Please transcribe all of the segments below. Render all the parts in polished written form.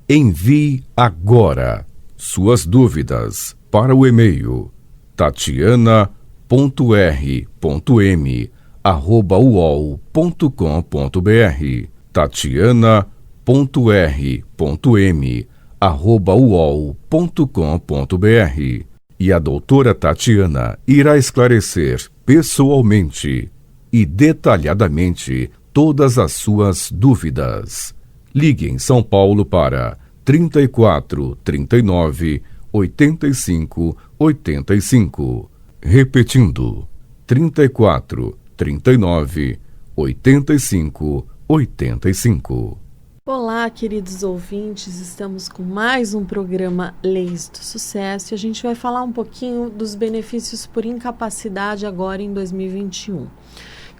Envie agora suas dúvidas para o e-mail tatiana.r.m@uol.com.br tatiana.r.m@uol.com.br e a doutora Tatiana irá esclarecer pessoalmente e detalhadamente todas as suas dúvidas. Ligue em São Paulo para 34 39 85 85. Repetindo, 34 39 85 85. Olá, queridos ouvintes, estamos com mais um programa Leis do Sucesso e a gente vai falar um pouquinho dos benefícios por incapacidade agora em 2021.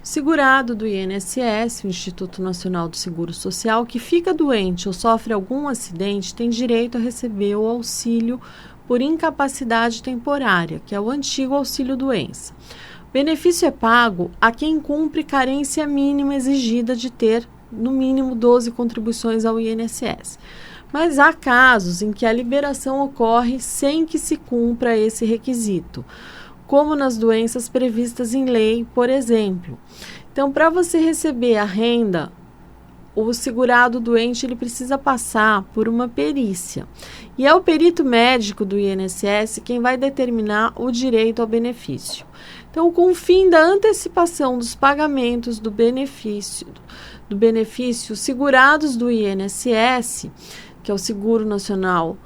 O segurado do INSS, o Instituto Nacional do Seguro Social, que fica doente ou sofre algum acidente, tem direito a receber o auxílio por incapacidade temporária, que é o antigo auxílio-doença. O benefício é pago a quem cumpre carência mínima exigida de ter no mínimo 12 contribuições ao INSS. Mas há casos em que a liberação ocorre sem que se cumpra esse requisito, como nas doenças previstas em lei, por exemplo. Então, para você receber a renda, o segurado doente ele precisa passar por uma perícia. E é o perito médico do INSS quem vai determinar o direito ao benefício. Então, com o fim da antecipação dos pagamentos do benefício, os segurados do INSS, que é o Seguro Nacional,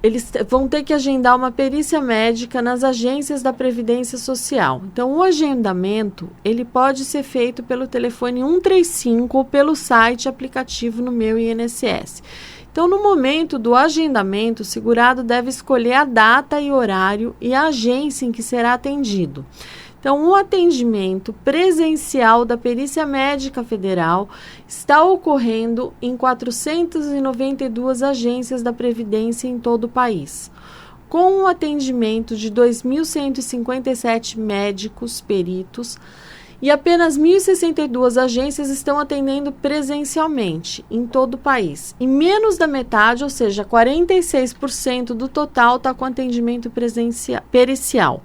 eles vão ter que agendar uma perícia médica nas agências da Previdência Social. Então, o agendamento ele pode ser feito pelo telefone 135 ou pelo site aplicativo no Meu INSS. Então, no momento do agendamento, o segurado deve escolher a data e horário e a agência em que será atendido. Então, o atendimento presencial da Perícia Médica Federal está ocorrendo em 492 agências da Previdência em todo o país, com o atendimento de 2.157 médicos peritos e apenas 1.062 agências estão atendendo presencialmente em todo o país. E menos da metade, ou seja, 46% do total está com atendimento pericial.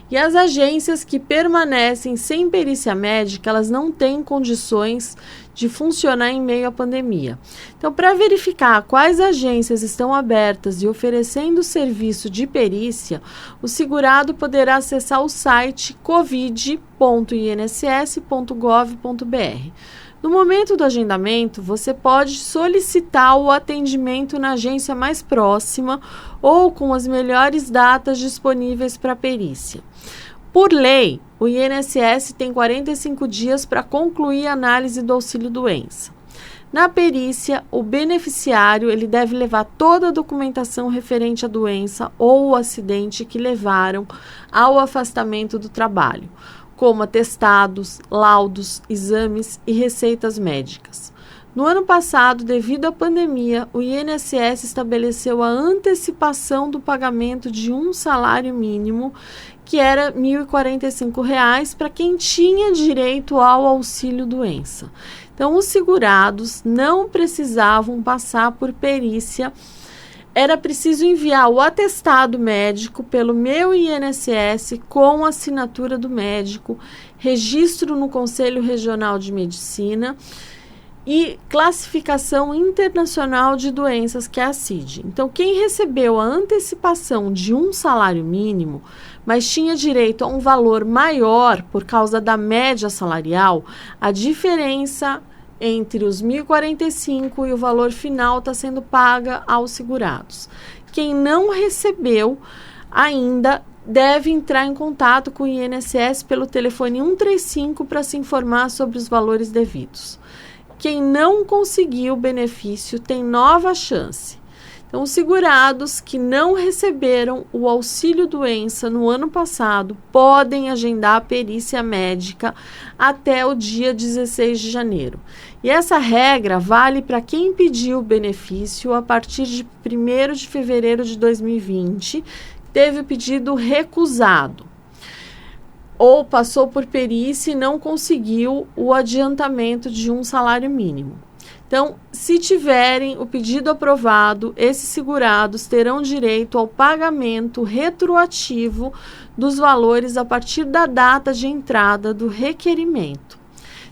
E as agências que permanecem sem perícia médica, elas não têm condições de funcionar em meio à pandemia. Então, para verificar quais agências estão abertas e oferecendo serviço de perícia, o segurado poderá acessar o site covid.inss.gov.br. No momento do agendamento, você pode solicitar o atendimento na agência mais próxima ou com as melhores datas disponíveis para perícia. Por lei, o INSS tem 45 dias para concluir a análise do auxílio-doença. Na perícia, o beneficiário ele deve levar toda a documentação referente à doença ou o acidente que levaram ao afastamento do trabalho, como atestados, laudos, exames e receitas médicas. No ano passado, devido à pandemia, o INSS estabeleceu a antecipação do pagamento de um salário mínimo, que era R$ 1.045, para quem tinha direito ao auxílio-doença. Então, os segurados não precisavam passar por perícia. Era preciso enviar o atestado médico pelo Meu INSS com assinatura do médico, registro no Conselho Regional de Medicina e classificação internacional de doenças, que é a CID. Então, quem recebeu a antecipação de um salário mínimo, mas tinha direito a um valor maior por causa da média salarial, a diferença entre os 1.045 e o valor final está sendo paga aos segurados. Quem não recebeu ainda deve entrar em contato com o INSS pelo telefone 135 para se informar sobre os valores devidos. Quem não conseguiu o benefício tem nova chance. Então, os segurados que não receberam o auxílio-doença no ano passado podem agendar a perícia médica até o dia 16 de janeiro. E essa regra vale para quem pediu o benefício a partir de 1º de fevereiro de 2020, teve o pedido recusado, ou passou por perícia e não conseguiu o adiantamento de um salário mínimo. Então, se tiverem o pedido aprovado, esses segurados terão direito ao pagamento retroativo dos valores a partir da data de entrada do requerimento.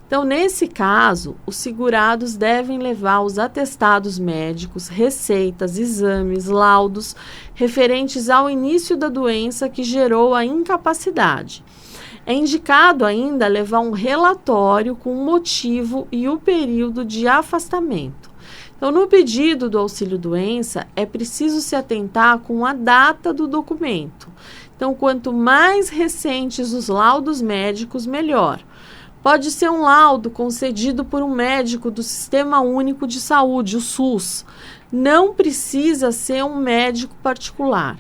Então, nesse caso, os segurados devem levar os atestados médicos, receitas, exames, laudos referentes ao início da doença que gerou a incapacidade. É indicado ainda levar um relatório com o motivo e o período de afastamento. Então, no pedido do auxílio-doença, é preciso se atentar com a data do documento. Então, quanto mais recentes os laudos médicos, melhor. Pode ser um laudo concedido por um médico do Sistema Único de Saúde, o SUS. Não precisa ser um médico particular.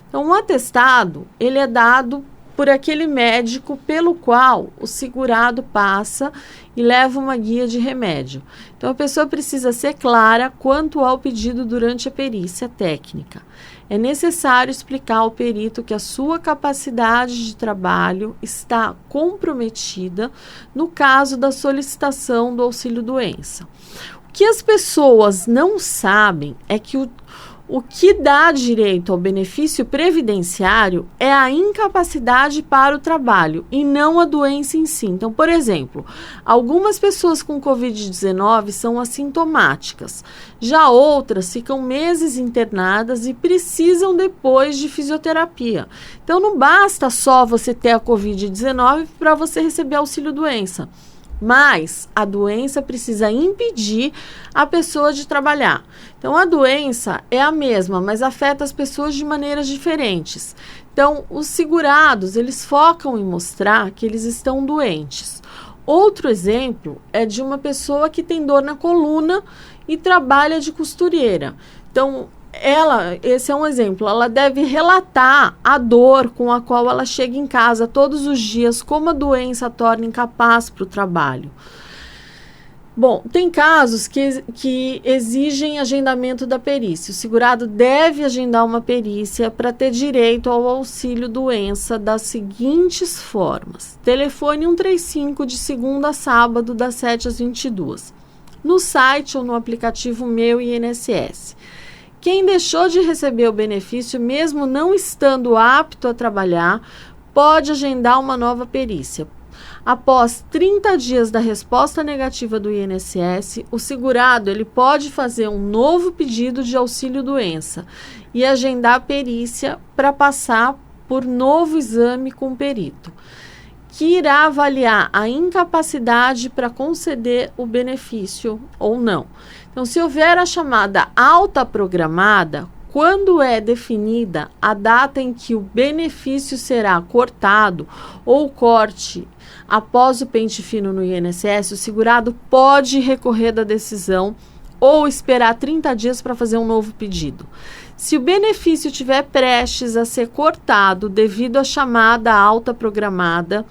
Então, um atestado, ele é dado por aquele médico pelo qual o segurado passa e leva uma guia de remédio. Então, a pessoa precisa ser clara quanto ao pedido durante a perícia técnica. É necessário explicar ao perito que a sua capacidade de trabalho está comprometida no caso da solicitação do auxílio-doença. O que as pessoas não sabem é que o que dá direito ao benefício previdenciário é a incapacidade para o trabalho e não a doença em si. Então, por exemplo, algumas pessoas com Covid-19 são assintomáticas, já outras ficam meses internadas e precisam depois de fisioterapia. Então, não basta só você ter a Covid-19 para você receber auxílio-doença. Mas a doença precisa impedir a pessoa de trabalhar. Então, a doença é a mesma, mas afeta as pessoas de maneiras diferentes. Então, os segurados, eles focam em mostrar que eles estão doentes. Outro exemplo é de uma pessoa que tem dor na coluna e trabalha de costureira. Então, esse é um exemplo, ela deve relatar a dor com a qual ela chega em casa todos os dias, como a doença a torna incapaz para o trabalho. Bom, tem casos que exigem agendamento da perícia. O segurado deve agendar uma perícia para ter direito ao auxílio-doença das seguintes formas. Telefone 135 de segunda a sábado, das 7 às 22. No site ou no aplicativo Meu INSS. Quem deixou de receber o benefício, mesmo não estando apto a trabalhar, pode agendar uma nova perícia. Após 30 dias da resposta negativa do INSS, o segurado ele pode fazer um novo pedido de auxílio-doença e agendar a perícia para passar por novo exame com o perito, que irá avaliar a incapacidade para conceder o benefício ou não. Então, se houver a chamada alta programada, quando é definida a data em que o benefício será cortado ou corte após o pente fino no INSS, o segurado pode recorrer da decisão ou esperar 30 dias para fazer um novo pedido. Se o benefício estiver prestes a ser cortado devido à chamada alta programada,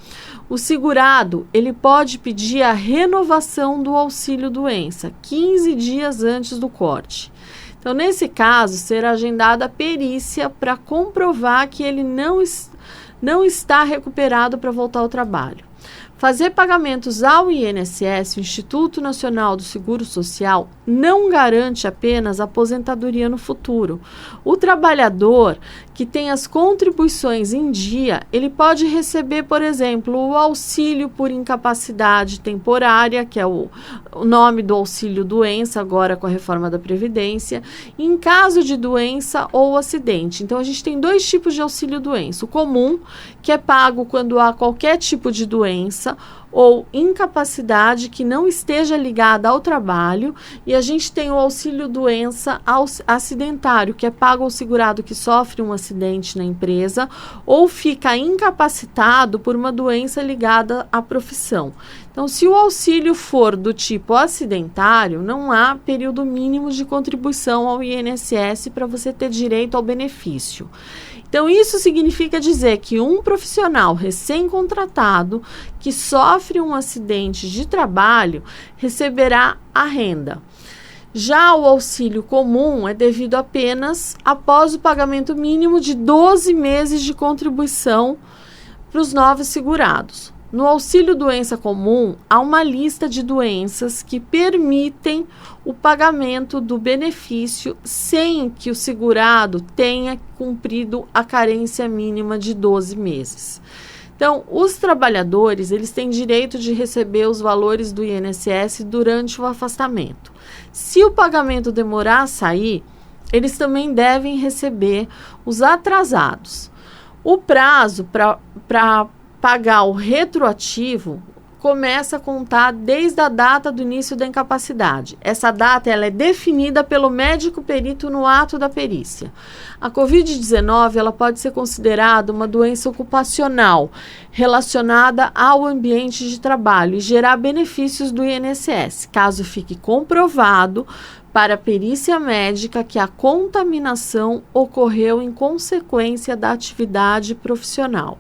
o segurado ele pode pedir a renovação do auxílio-doença 15 dias antes do corte. Então, nesse caso, será agendada a perícia para comprovar que ele não está recuperado para voltar ao trabalho. Fazer pagamentos ao INSS, o Instituto Nacional do Seguro Social, não garante apenas aposentadoria no futuro. O trabalhador que tem as contribuições em dia, ele pode receber, por exemplo, o auxílio por incapacidade temporária, que é o nome do auxílio-doença, agora com a reforma da Previdência, em caso de doença ou acidente. Então, a gente tem dois tipos de auxílio-doença. O comum, que é pago quando há qualquer tipo de doença ou incapacidade que não esteja ligada ao trabalho, e a gente tem o auxílio-doença acidentário, que é pago ao segurado que sofre um acidente na empresa ou fica incapacitado por uma doença ligada à profissão. Então, se o auxílio for do tipo acidentário, não há período mínimo de contribuição ao INSS para você ter direito ao benefício. Então, isso significa dizer que um profissional recém-contratado que sofre um acidente de trabalho receberá a renda. Já o auxílio comum é devido apenas após o pagamento mínimo de 12 meses de contribuição para os novos segurados. no auxílio doença comum, há uma lista de doenças que permitem o pagamento do benefício sem que o segurado tenha cumprido a carência mínima de 12 meses. Então, os trabalhadores, eles têm direito de receber os valores do INSS durante o afastamento. Se o pagamento demorar a sair, eles também devem receber os atrasados. O prazo para pagar o retroativo começa a contar desde a data do início da incapacidade. Essa data ela é definida pelo médico perito no ato da perícia. A Covid-19 ela pode ser considerada uma doença ocupacional relacionada ao ambiente de trabalho e gerar benefícios do INSS, caso fique comprovado para a perícia médica que a contaminação ocorreu em consequência da atividade profissional.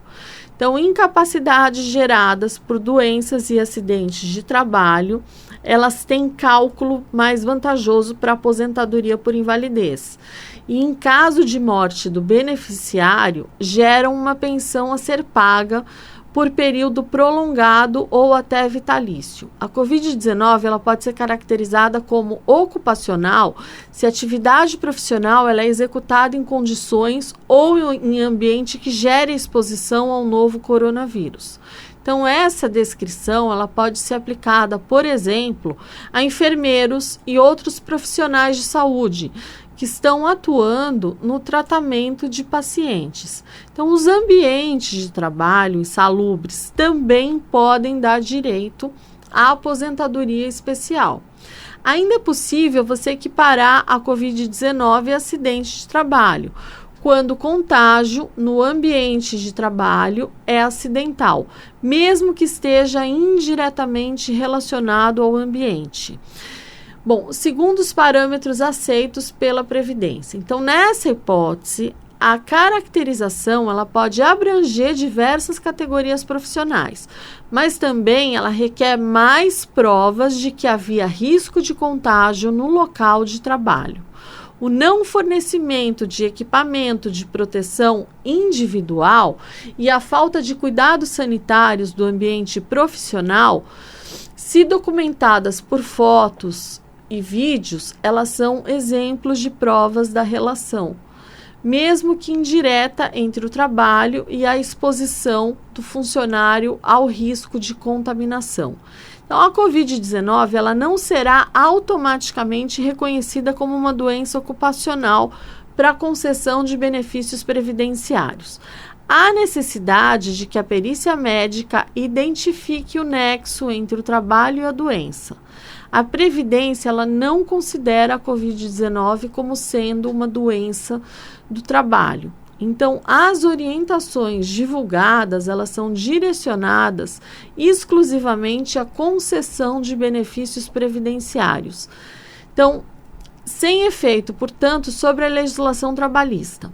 Então, incapacidades geradas por doenças e acidentes de trabalho, elas têm cálculo mais vantajoso para aposentadoria por invalidez. E em caso de morte do beneficiário, geram uma pensão a ser paga por período prolongado ou até vitalício. A Covid-19 ela pode ser caracterizada como ocupacional se a atividade profissional ela é executada em condições ou em ambiente que gere exposição ao novo coronavírus. Então, essa descrição ela pode ser aplicada, por exemplo, a enfermeiros e outros profissionais de saúde que estão atuando no tratamento de pacientes. Então, os ambientes de trabalho insalubres também podem dar direito à aposentadoria especial. Ainda é possível você equiparar a Covid-19 a acidente de trabalho, quando o contágio no ambiente de trabalho é acidental, mesmo que esteja indiretamente relacionado ao ambiente. Bom, segundo os parâmetros aceitos pela Previdência. Então, nessa hipótese, a caracterização ela pode abranger diversas categorias profissionais, mas também ela requer mais provas de que havia risco de contágio no local de trabalho. O não fornecimento de equipamento de proteção individual e a falta de cuidados sanitários do ambiente profissional, se documentadas por fotos e vídeos, elas são exemplos de provas da relação, mesmo que indireta, entre o trabalho e a exposição do funcionário ao risco de contaminação. Então, a Covid-19 ela não será automaticamente reconhecida como uma doença ocupacional para concessão de benefícios previdenciários. Há necessidade de que a perícia médica identifique o nexo entre o trabalho e a doença. A Previdência ela não considera a Covid-19 como sendo uma doença do trabalho. Então, as orientações divulgadas, elas são direcionadas exclusivamente à concessão de benefícios previdenciários. Então, sem efeito, portanto, sobre a legislação trabalhista.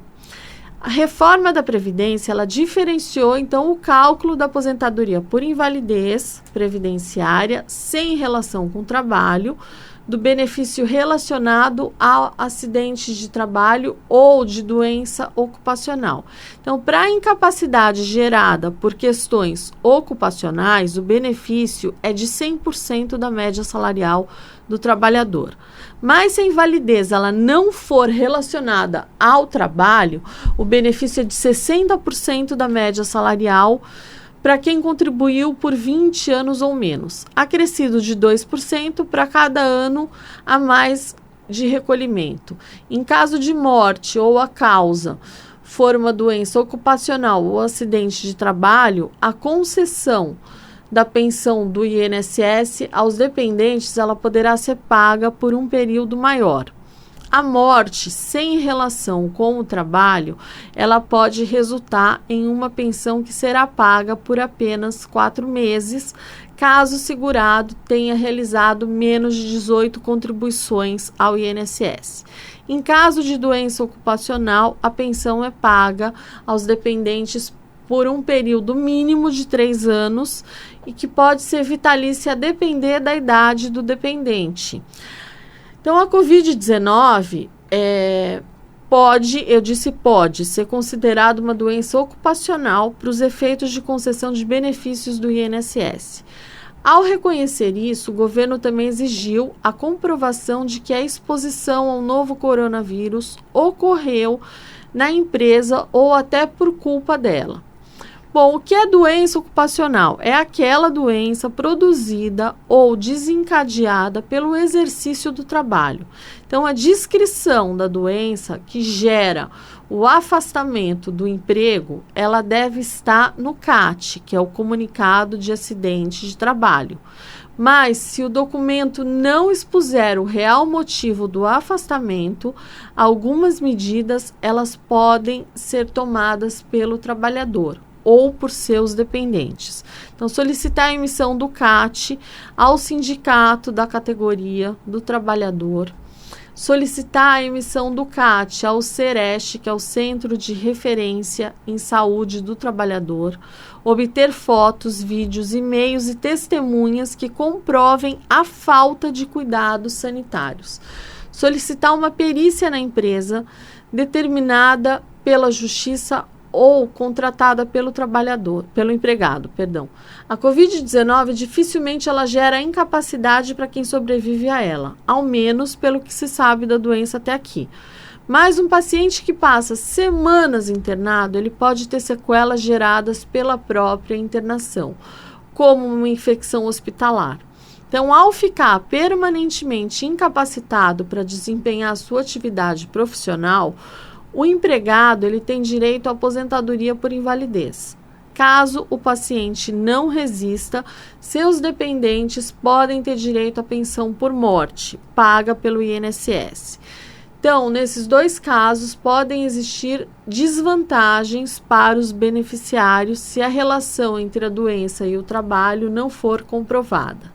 A reforma da Previdência, ela diferenciou, então, o cálculo da aposentadoria por invalidez previdenciária sem relação com o trabalho, do benefício relacionado a acidentes de trabalho ou de doença ocupacional. Então, para a incapacidade gerada por questões ocupacionais, o benefício é de 100% da média salarial do trabalhador. Mas se a invalidez ela não for relacionada ao trabalho, o benefício é de 60% da média salarial para quem contribuiu por 20 anos ou menos, acrescido de 2% para cada ano a mais de recolhimento. Em caso de morte ou a causa for uma doença ocupacional ou acidente de trabalho, a concessão da pensão do INSS aos dependentes ela poderá ser paga por um período maior. A morte sem relação com o trabalho, ela pode resultar em uma pensão que será paga por apenas 4 meses, caso o segurado tenha realizado menos de 18 contribuições ao INSS. Em caso de doença ocupacional, a pensão é paga aos dependentes por um período mínimo de 3 anos e que pode ser vitalícia a depender da idade do dependente. Então, a Covid-19, eu disse pode, ser considerado uma doença ocupacional para os efeitos de concessão de benefícios do INSS. Ao reconhecer isso, o governo também exigiu a comprovação de que a exposição ao novo coronavírus ocorreu na empresa ou até por culpa dela. Bom, o que é doença ocupacional? É aquela doença produzida ou desencadeada pelo exercício do trabalho. Então, a descrição da doença que gera o afastamento do emprego, ela deve estar no CAT, que é o Comunicado de Acidente de Trabalho. Mas, se o documento não expuser o real motivo do afastamento, algumas medidas elas podem ser tomadas pelo trabalhador ou por seus dependentes. Então, solicitar a emissão do CAT ao sindicato da categoria do trabalhador, solicitar a emissão do CAT ao CEREST, que é o Centro de Referência em Saúde do Trabalhador, obter fotos, vídeos, e-mails e testemunhas que comprovem a falta de cuidados sanitários, solicitar uma perícia na empresa determinada pela Justiça ou contratada pelo empregado. A Covid-19 dificilmente ela gera incapacidade para quem sobrevive a ela, ao menos pelo que se sabe da doença até aqui. Mas um paciente que passa semanas internado, ele pode ter sequelas geradas pela própria internação, como uma infecção hospitalar. Então, ao ficar permanentemente incapacitado para desempenhar a sua atividade profissional, o empregado ele tem direito à aposentadoria por invalidez. Caso o paciente não resista, seus dependentes podem ter direito à pensão por morte, paga pelo INSS. Então, nesses dois casos, podem existir desvantagens para os beneficiários se a relação entre a doença e o trabalho não for comprovada.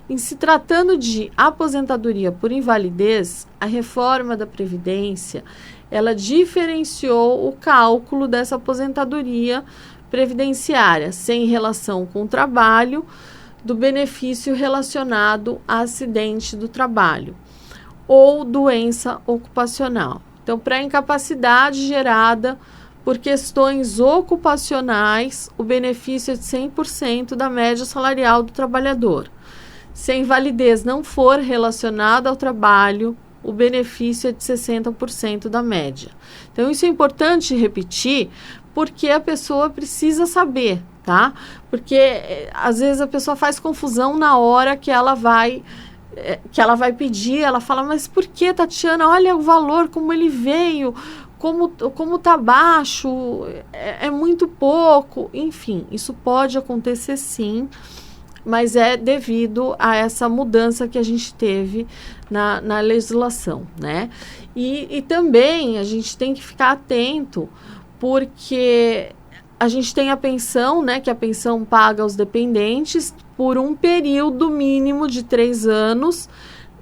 Em se tratando de aposentadoria por invalidez, a reforma da Previdência ela diferenciou o cálculo dessa aposentadoria previdenciária sem relação com o trabalho do benefício relacionado a acidente do trabalho ou doença ocupacional. Então, para a incapacidade gerada por questões ocupacionais, o benefício é de 100% da média salarial do trabalhador. Se a invalidez não for relacionada ao trabalho, o benefício é de 60% da média. Então, isso é importante repetir, porque a pessoa precisa saber, tá? Porque, às vezes, a pessoa faz confusão na hora que ela vai pedir, ela fala, mas por que, Tatiana? Olha o valor, como ele veio, como tá baixo, é muito pouco. Enfim, isso pode acontecer sim, mas é devido a essa mudança que a gente teve na legislação, né? E também a gente tem que ficar atento, porque a gente tem a pensão, né? Que a pensão paga aos dependentes por um período mínimo de 3 anos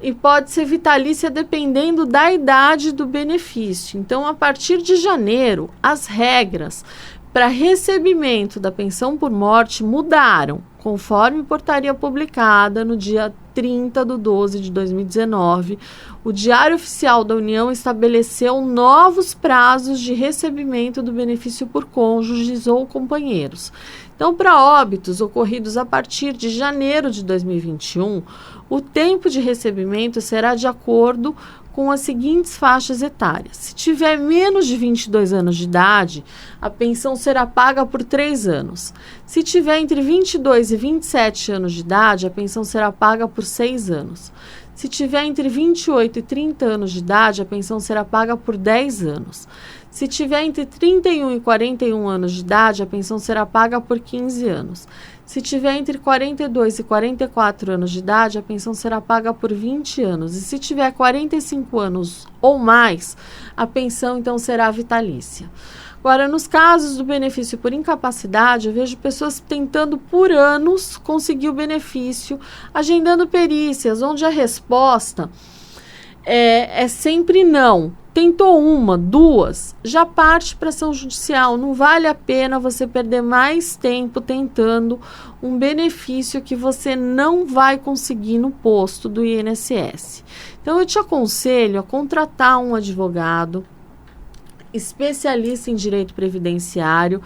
e pode ser vitalícia dependendo da idade do benefício. Então, a partir de janeiro, as regras para recebimento da pensão por morte mudaram, conforme portaria publicada no dia 30/12/2019, o Diário Oficial da União estabeleceu novos prazos de recebimento do benefício por cônjuges ou companheiros. Então, para óbitos ocorridos a partir de janeiro de 2021, o tempo de recebimento será de acordo com as seguintes faixas etárias. Se tiver menos de 22 anos de idade, a pensão será paga por 3 anos. Se tiver entre 22 e 27 anos de idade, a pensão será paga por 6 anos. Se tiver entre 28 e 30 anos de idade, a pensão será paga por 10 anos. Se tiver entre 31 e 41 anos de idade, a pensão será paga por 15 anos. Se tiver entre 42 e 44 anos de idade, a pensão será paga por 20 anos. E se tiver 45 anos ou mais, a pensão então será vitalícia. Agora, nos casos do benefício por incapacidade, eu vejo pessoas tentando por anos conseguir o benefício, agendando perícias, onde a resposta é sempre não. Tentou 1, 2, já parte para ação judicial. Não vale a pena você perder mais tempo tentando um benefício que você não vai conseguir no posto do INSS. Então, eu te aconselho a contratar um advogado especialista em direito previdenciário,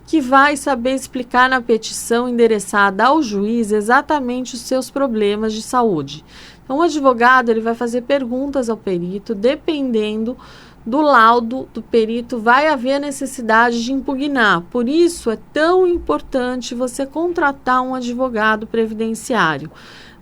que vai saber explicar na petição endereçada ao juiz exatamente os seus problemas de saúde. Então, o advogado ele vai fazer perguntas ao perito, dependendo do laudo do perito, vai haver necessidade de impugnar. Por isso, é tão importante você contratar um advogado previdenciário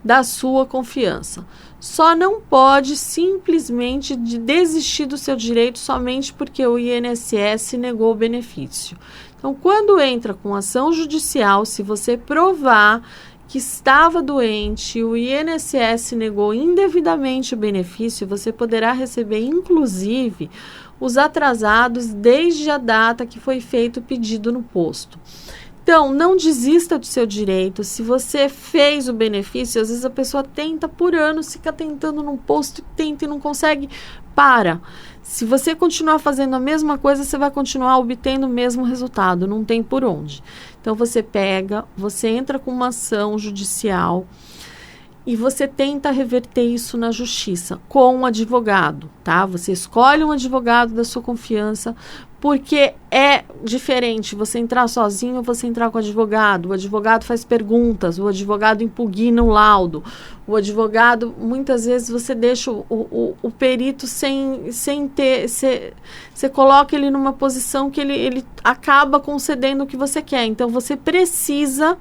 da sua confiança. Só não pode simplesmente desistir do seu direito somente porque o INSS negou o benefício. Então, quando entra com ação judicial, se você provar que estava doente e o INSS negou indevidamente o benefício, você poderá receber, inclusive, os atrasados desde a data que foi feito o pedido no posto. Então, não desista do seu direito. Se você fez o benefício, às vezes a pessoa tenta por anos, fica tentando num posto, tenta e não consegue, para. Se você continuar fazendo a mesma coisa, você vai continuar obtendo o mesmo resultado, não tem por onde. Então, você entra com uma ação judicial e você tenta reverter isso na justiça com um advogado, tá? Você escolhe um advogado da sua confiança, porque é diferente você entrar sozinho ou você entrar com o advogado. O advogado faz perguntas, o advogado impugna o laudo, o advogado, muitas vezes você deixa o perito sem ter, você coloca ele numa posição que ele acaba concedendo o que você quer. Então, você precisa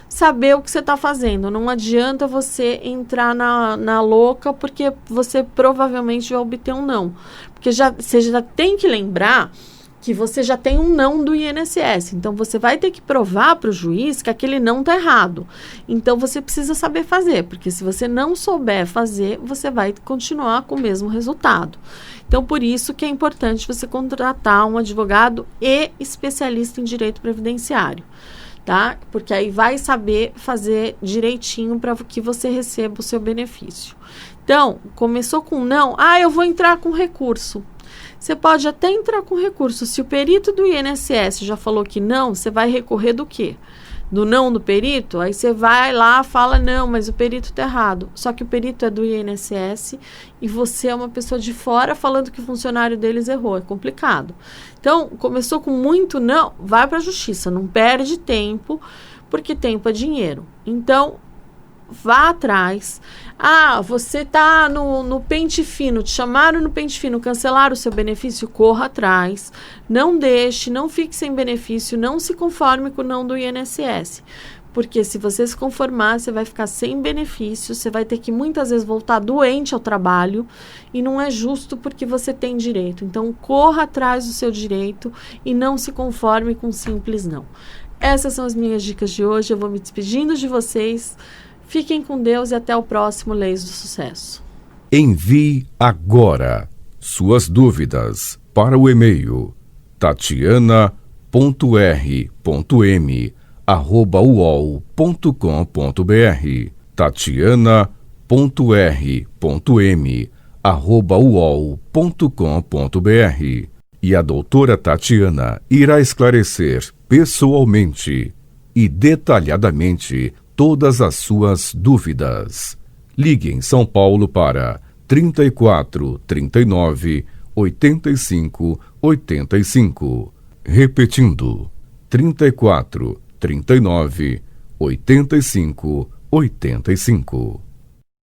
saber o que você está fazendo. Não adianta você entrar na louca, porque você provavelmente vai obter um não. Porque você já tem que lembrar que você já tem um não do INSS. Então, você vai ter que provar para o juiz que aquele não está errado. Então, você precisa saber fazer, porque se você não souber fazer, você vai continuar com o mesmo resultado. Então, por isso que é importante você contratar um advogado e especialista em direito previdenciário, tá? Porque aí vai saber fazer direitinho para que você receba o seu benefício. Então, começou com não, eu vou entrar com recurso. Você pode até entrar com recurso. Se o perito do INSS já falou que não, você vai recorrer do quê? Do não do perito? Aí você vai lá, fala, não, mas o perito está errado. Só que o perito é do INSS e você é uma pessoa de fora falando que o funcionário deles errou. É complicado. Então, começou com muito não, vai para a justiça. Não perde tempo, porque tempo é dinheiro. Então, vá atrás. Você está no pente fino, te chamaram no pente fino, cancelaram o seu benefício, corra atrás. Não deixe, não fique sem benefício, não se conforme com o não do INSS. Porque se você se conformar, você vai ficar sem benefício, você vai ter que muitas vezes voltar doente ao trabalho e não é justo porque você tem direito. Então, corra atrás do seu direito e não se conforme com simples não. Essas são as minhas dicas de hoje, eu vou me despedindo de vocês. Fiquem com Deus e até o próximo Leis do Sucesso. Envie agora suas dúvidas para o e-mail tatiana.r.m@uol.com.br tatiana.r.m@uol.com.br E a doutora Tatiana irá esclarecer pessoalmente e detalhadamente todas as suas dúvidas. Ligue em São Paulo para 34 39 85 85. Repetindo, 34 39 85 85.